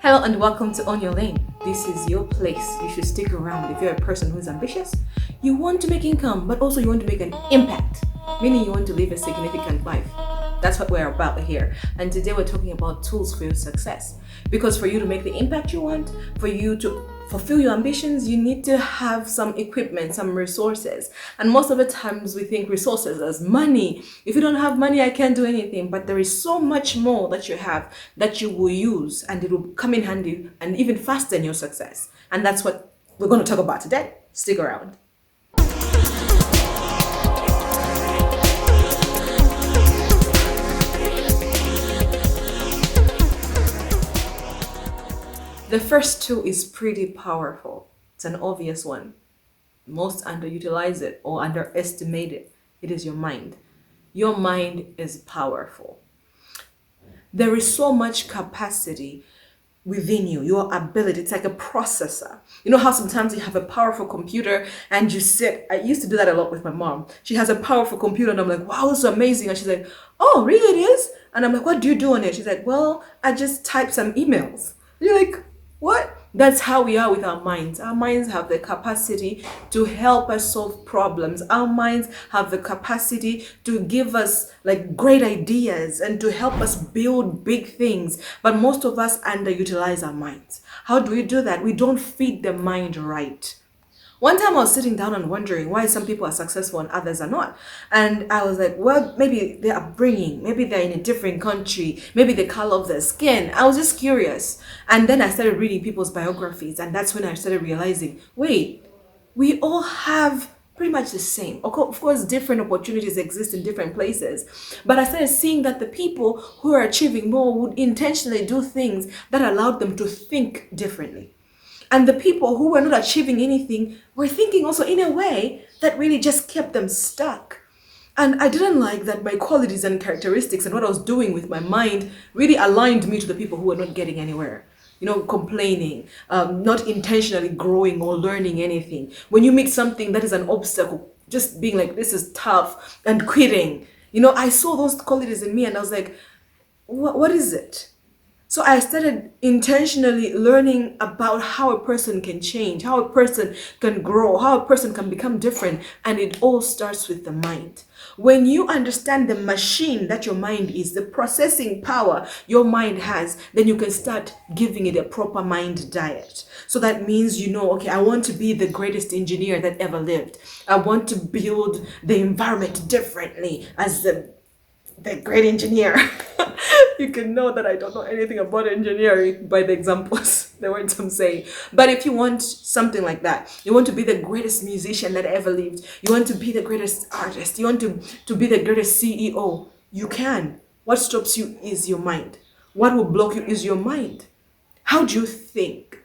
Hello and welcome to On Your Lane. This is your place. You should stick around if you're a person who's ambitious. You want to make income, but also you want to make an impact, meaning you want to live a significant life. That's what we're about here. And today we're talking about tools for your success. Because for you to make the impact you want, for you to fulfill your ambitions, you need to have some equipment, some resources. And most of the times we think resources as money. If you don't have money, I can't do anything. But there is so much more that you have that you will use, and it will come in handy and even fasten your success. And that's what we're going to talk about today. Stick around. The first tool is pretty powerful. It's an obvious one. Most underutilize it or underestimate it. It is your mind. Your mind is powerful. There is so much capacity within you, your ability. It's like a processor. You know how sometimes you have a powerful computer and you sit, I used to do that a lot with my mom. She has a powerful computer and I'm like, wow, this is amazing. And she's like, oh, really it is? And I'm like, what do you do on it? She's like, well, I just type some emails. And you're like, what? That's how we are with our minds. Our minds have the capacity to help us solve problems. Our minds have the capacity to give us like great ideas and to help us build big things. But most of us underutilize our minds. How do we do that? We don't feed the mind right. One time I was sitting down and wondering why some people are successful and others are not. And I was like, well, maybe their upbringing, maybe they're in a different country, maybe the color of their skin. I was just curious. And then I started reading people's biographies. And that's when I started realizing, wait, we all have pretty much the same. Of course, different opportunities exist in different places. But I started seeing that the people who are achieving more would intentionally do things that allowed them to think differently. And the people who were not achieving anything were thinking also in a way that really just kept them stuck. And I didn't like that my qualities and characteristics and what I was doing with my mind really aligned me to the people who were not getting anywhere. You know, complaining, not intentionally growing or learning anything. When you meet something that is an obstacle, just being like, this is tough, and quitting. You know, I saw those qualities in me and I was like, what is it? So I started intentionally learning about how a person can change, how a person can grow, how a person can become different. And it all starts with the mind. When you understand the machine that your mind is, the processing power your mind has, then you can start giving it a proper mind diet. So that means, you know, okay, I want to be the greatest engineer that ever lived. I want to build the environment differently as the great engineer. You can know that I don't know anything about engineering by the examples, the words I'm saying. But if you want something like that, you want to be the greatest musician that ever lived, you want to be the greatest artist, you want to be the greatest CEO, you can. What stops you is your mind. What will block you is your mind. How do you think?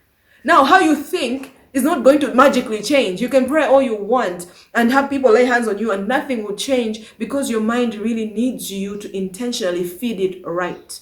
Now, how you think is not going to magically change. You can pray all you want and have people lay hands on you and nothing will change because your mind really needs you to intentionally feed it right.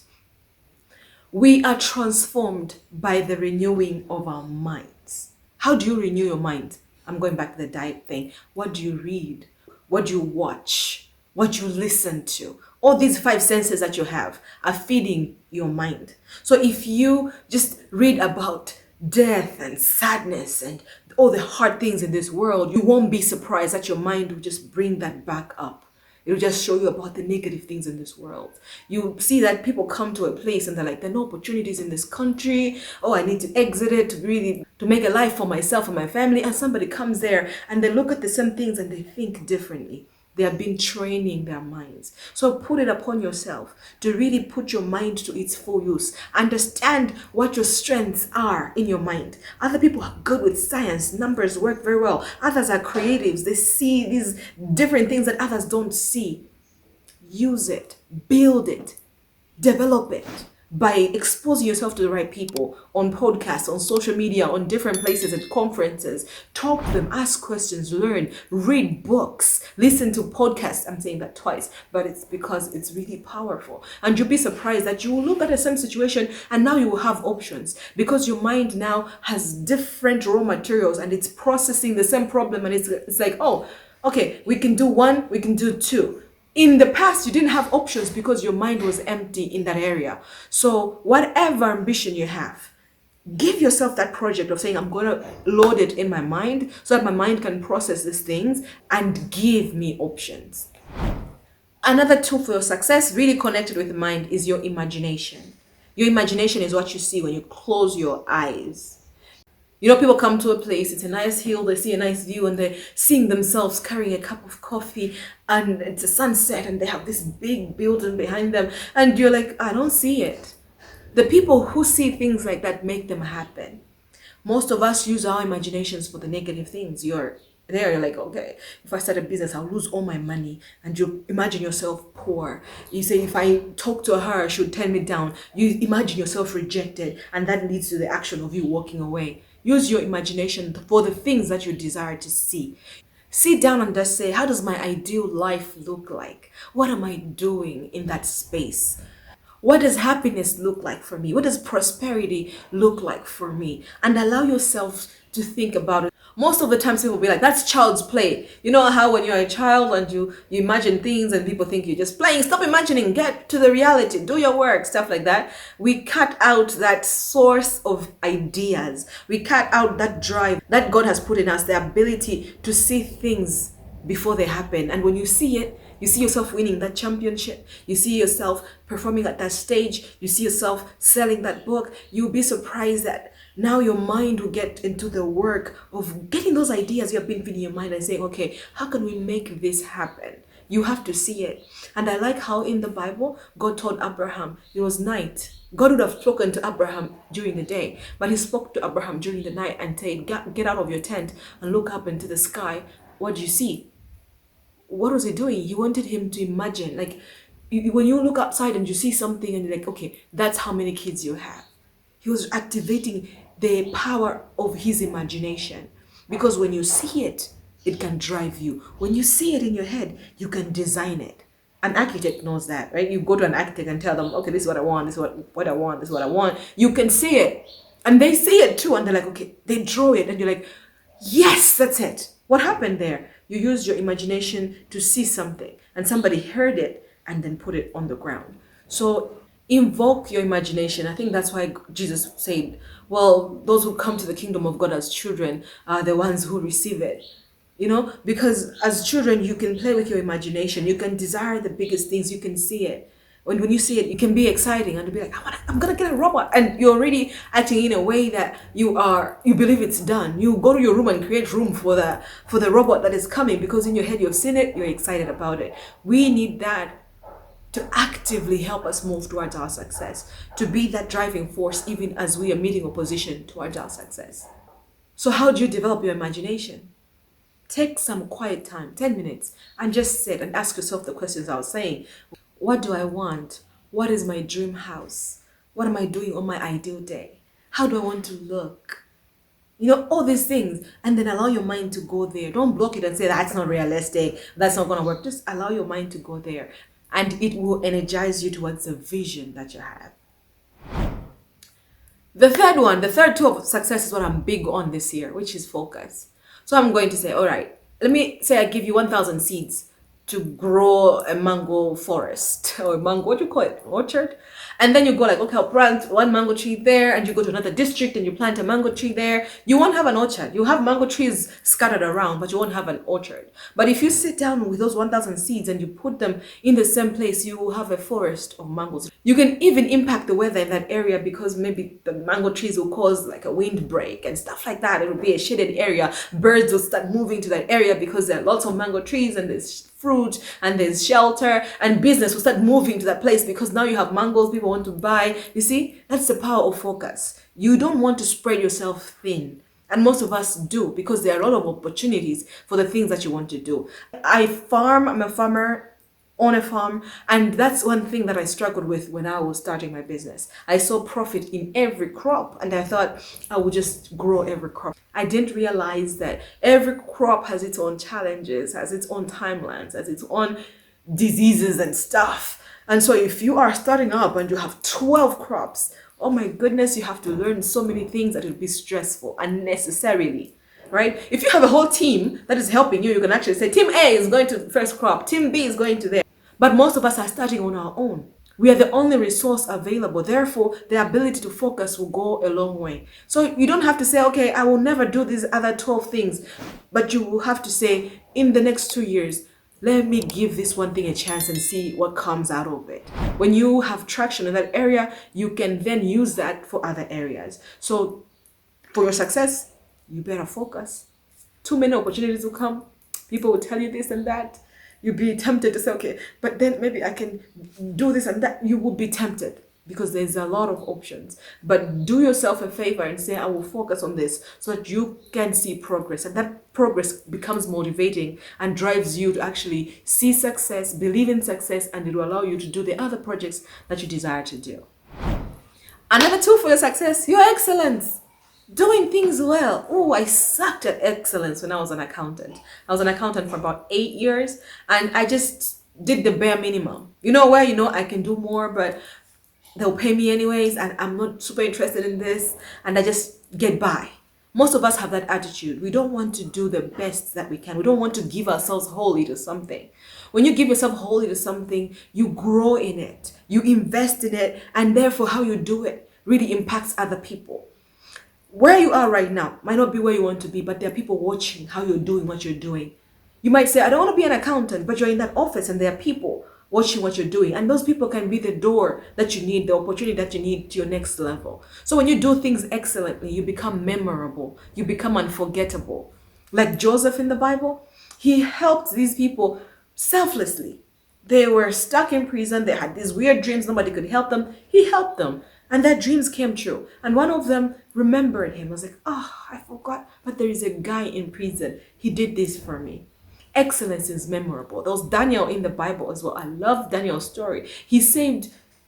We are transformed by the renewing of our minds. How do you renew your mind? I'm going back to the diet thing. What do you read? What do you watch? What do you listen to? All these 5 senses that you have are feeding your mind. So if you just read about death and sadness and all the hard things in this world, you won't be surprised that your mind will just bring that back up. It'll just show you about the negative things in this world. You see that people come to a place and they're like, there are no opportunities in this country. Oh, I need to exit it to make a life for myself and my family. And somebody comes there and they look at the same things and they think differently. They have been training their minds. So put it upon yourself to really put your mind to its full use. Understand what your strengths are in your mind. Other people are good with science. Numbers work very well. Others are creatives. They see these different things that others don't see. Use it. Build it. Develop it. By exposing yourself to the right people on podcasts, on social media, on different places at conferences. Talk to them, ask questions, learn, read books, listen to podcasts. I'm saying that twice, but it's because it's really powerful. And you'll be surprised that you will look at the same situation and now you will have options because your mind now has different raw materials and it's processing the same problem and it's like, oh, okay, we can do 1, we can do 2. In the past, you didn't have options because your mind was empty in that area. So whatever ambition you have, Give yourself that project of saying, I'm going to load it in my mind so that my mind can process these things and give me options. Another tool for your success, really connected with the mind, is your imagination. Your imagination is what you see when you close your eyes. You know, people come to a place, it's a nice hill, they see a nice view, and they're seeing themselves carrying a cup of coffee, and it's a sunset, and they have this big building behind them, and you're like, I don't see it. The people who see things like that make them happen. Most of us use our imaginations for the negative things. You're there, you're like, okay, if I start a business, I'll lose all my money. And you imagine yourself poor. You say, if I talk to her, she would turn me down. You imagine yourself rejected, and that leads to the action of you walking away. Use your imagination for the things that you desire to see. Sit down and just say, how does my ideal life look like? What am I doing in that space? What does happiness look like for me? What does prosperity look like for me? And allow yourself to think about it. Most of the times people will be like, that's child's play. You know how when you're a child and you imagine things and people think you're just playing. Stop imagining, get to the reality, do your work, stuff like that. We cut out that source of ideas. We cut out that drive that God has put in us, the ability to see things before they happen. And when you see it, you see yourself winning that championship. You see yourself performing at that stage. You see yourself selling that book. You'll be surprised that now your mind will get into the work of getting those ideas you have been feeding in your mind and saying, okay, how can we make this happen? You have to see it. And I like how in the Bible, God told Abraham, it was night. God would have spoken to Abraham during the day, but he spoke to Abraham during the night and said, get out of your tent and look up into the sky. What do you see? What was he doing? He wanted him to imagine, like when you look outside and you see something and you're like, okay, that's how many kids you have. He was activating the power of his imagination, because when you see it, it can drive you. When you see it in your head, you can design it. An architect knows that, right? You go to an architect and tell them, okay, this is what I want, this is what I want, this is what I want. You can see it. And they see it too. And they're like, okay, they draw it. And you're like, yes, that's it. What happened there? You used your imagination to see something and somebody heard it and then put it on the ground. So invoke your imagination. I think that's why Jesus said, well, those who come to the kingdom of God as children are the ones who receive it. You know, because as children, you can play with your imagination. You can desire the biggest things. You can see it. When you see it, it can be exciting and be like, I'm gonna get a robot, and you're already acting in a way that you believe it's done. You go to your room and create room for the robot that is coming, because in your head you've seen it, you're excited about it. We need that to actively help us move towards our success, to be that driving force even as we are meeting opposition towards our success. So how do you develop your imagination? Take some quiet time, 10 minutes, and just sit and ask yourself the questions I was saying. What do I want? What is my dream house? What am I doing on my ideal day? How do I want to look? You know, all these things. And then allow your mind to go there. Don't block it and say, that's not realistic, that's not going to work. Just allow your mind to go there. And it will energize you towards the vision that you have. The third tool of success is what I'm big on this year, which is focus. So I'm going to say, all right, let me say I give you 1,000 seeds to grow a mango forest, or mango, what do you call it, orchard? And then you go like, okay, I'll plant one mango tree there, and you go to another district and you plant a mango tree there. You won't have an orchard. You have mango trees scattered around, but you won't have an orchard. But if you sit down with those 1,000 seeds and you put them in the same place, you will have a forest of mangoes. You can even impact the weather in that area, because maybe the mango trees will cause like a windbreak and stuff like that. It will be a shaded area. Birds will start moving to that area because there are lots of mango trees and there's fruit and there's shelter, and business will start moving to that place because now you have mangoes people want to buy. You see, that's the power of focus. You don't want to spread yourself thin, and most of us do, because there are a lot of opportunities for the things that you want to do. I'm a farmer on a farm, and that's one thing that I struggled with when I was starting my business. I saw profit in every crop, and I thought I would just grow every crop. I didn't realize that every crop has its own challenges, has its own timelines, has its own diseases and stuff. And so if you are starting up and you have 12 crops, oh my goodness, you have to learn so many things that will be stressful unnecessarily. Right? If you have a whole team that is helping you, you can actually say, Team A is going to first crop, Team B is going to there. But most of us are starting on our own. We are the only resource available. Therefore, the ability to focus will go a long way. So you don't have to say, okay, I will never do these other 12 things. But you will have to say, in the next 2 years, let me give this one thing a chance and see what comes out of it. When you have traction in that area, you can then use that for other areas. So for your success, you better focus. Too many opportunities will come. People will tell you this and that. You'll be tempted to say, okay, but then maybe I can do this and that. You will be tempted because there's a lot of options. But do yourself a favor and say, I will focus on this so that you can see progress. And that progress becomes motivating and drives you to actually see success, believe in success, and it will allow you to do the other projects that you desire to do. Another tool for your success, your excellence. Doing things well. Oh, I sucked at excellence when I was an accountant. I was an accountant for about 8 years and I just did the bare minimum. Where I can do more, but they'll pay me anyways and I'm not super interested in this and I just get by. Most of us have that attitude. We don't want to do the best that we can. We don't want to give ourselves wholly to something. When you give yourself wholly to something, you grow in it, you invest in it, and therefore how you do it really impacts other people. Where you are right now might not be where you want to be, but there are people watching how you're doing what you're doing. You might say, I don't want to be an accountant, but you're in that office and there are people watching what you're doing. And those people can be the door that you need, the opportunity that you need to your next level. So when you do things excellently, you become memorable, you become unforgettable. Like Joseph in the Bible, he helped these people selflessly. They were stuck in prison, they had these weird dreams, nobody could help them. He helped them. And their dreams came true. And one of them remembered him. I was like, I forgot. But there is a guy in prison. He did this for me. Excellence is memorable. There was Daniel in the Bible as well. I love Daniel's story. He saved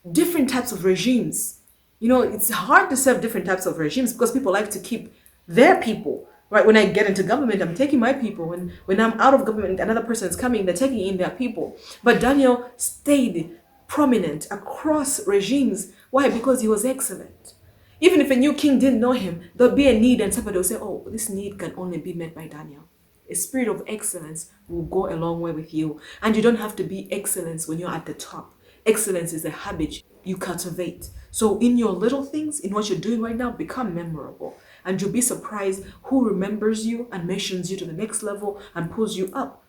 different types of regimes. It's hard to serve different types of regimes because people like to keep their people. Right? When I get into government, I'm taking my people. When I'm out of government, another person is coming, they're taking in their people. But Daniel stayed prominent across regimes. Why? Because he was excellent. Even if a new king didn't know him, there'll be a need and somebody will say, oh, this need can only be met by Daniel. A spirit of excellence will go a long way with you. And you don't have to be excellence when you're at the top. Excellence is a habit you cultivate. So in your little things, in what you're doing right now, become memorable. And you'll be surprised who remembers you and mentions you to the next level and pulls you up,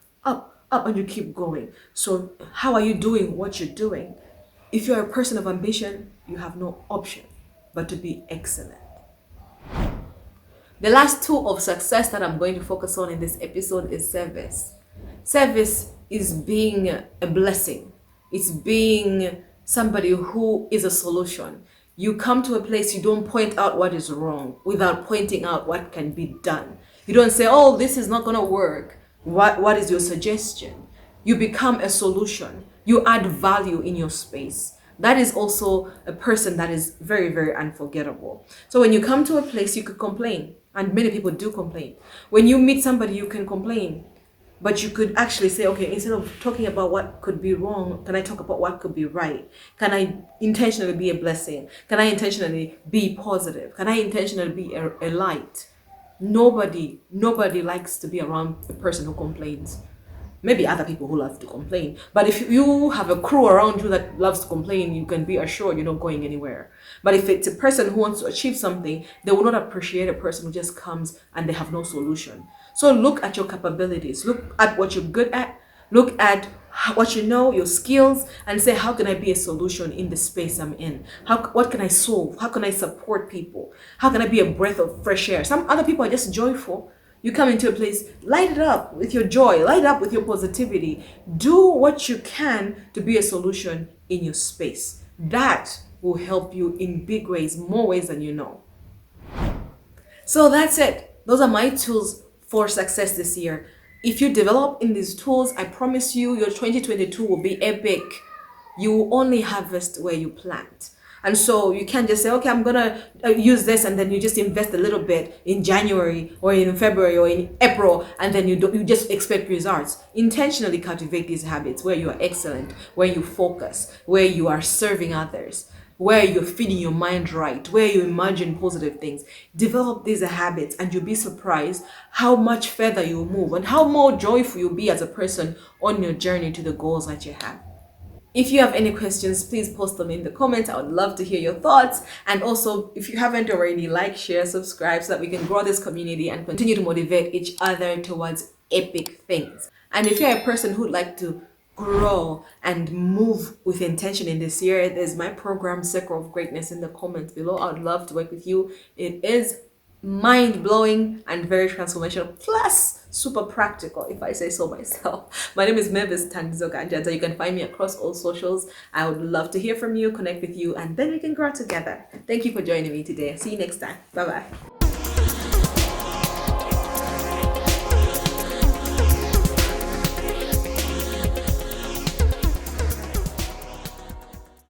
and you keep going. So how are you doing what you're doing? If you're a person of ambition, you have no option but to be excellent. The last tool of success that I'm going to focus on in this episode is service. Service is being a blessing. It's being somebody who is a solution. You come to a place, you don't point out what is wrong without pointing out what can be done. You don't say, oh, this is not going to work. What is your suggestion? You become a solution. You add value in your space. That is also a person that is very, very unforgettable. So when you come to a place, you could complain. And many people do complain. When you meet somebody, you can complain. But you could actually say, okay, instead of talking about what could be wrong, can I talk about what could be right? Can I intentionally be a blessing? Can I intentionally be positive? Can I intentionally be a light? Nobody likes to be around a person who complains. Maybe other people who love to complain. But if you have a crew around you that loves to complain, you can be assured you're not going anywhere. But if it's a person who wants to achieve something, they will not appreciate a person who just comes and they have no solution. So look at your capabilities. Look at what you're good at. Look at what you know, your skills, and say, how can I be a solution in the space I'm in? What can I solve? How can I support people? How can I be a breath of fresh air? Some other people are just joyful. You come into a place, light it up with your joy, light it up with your positivity. Do what you can to be a solution in your space. That will help you in big ways, more ways than you know. So that's it. Those are my tools for success this year. If you develop in these tools, I promise you, your 2022 will be epic. You will only harvest where you plant. And so you can't just say, okay, I'm going to use this, and then you just invest a little bit in January or in February or in April, and then you just expect results. Intentionally cultivate these habits where you are excellent, where you focus, where you are serving others, where you're feeding your mind right, where you imagine positive things. Develop these habits and you'll be surprised how much further you'll move and how more joyful you'll be as a person on your journey to the goals that you have. If you have any questions, please post them in the comments. I would love to hear your thoughts. And also, if you haven't already, like, share, subscribe so that we can grow this community and continue to motivate each other towards epic things. And if you're a person who'd like to grow and move with intention in this year, there's my program, Circle of Greatness, in the comments below. I would love to work with you. It is mind-blowing and very transformational, plus super practical, if I say so myself. My name is Mavis Tandizo Ganjata. You can find me across all socials. I would love to hear from you, connect with you, and then we can grow together. Thank you for joining me today. See you next time. Bye-bye.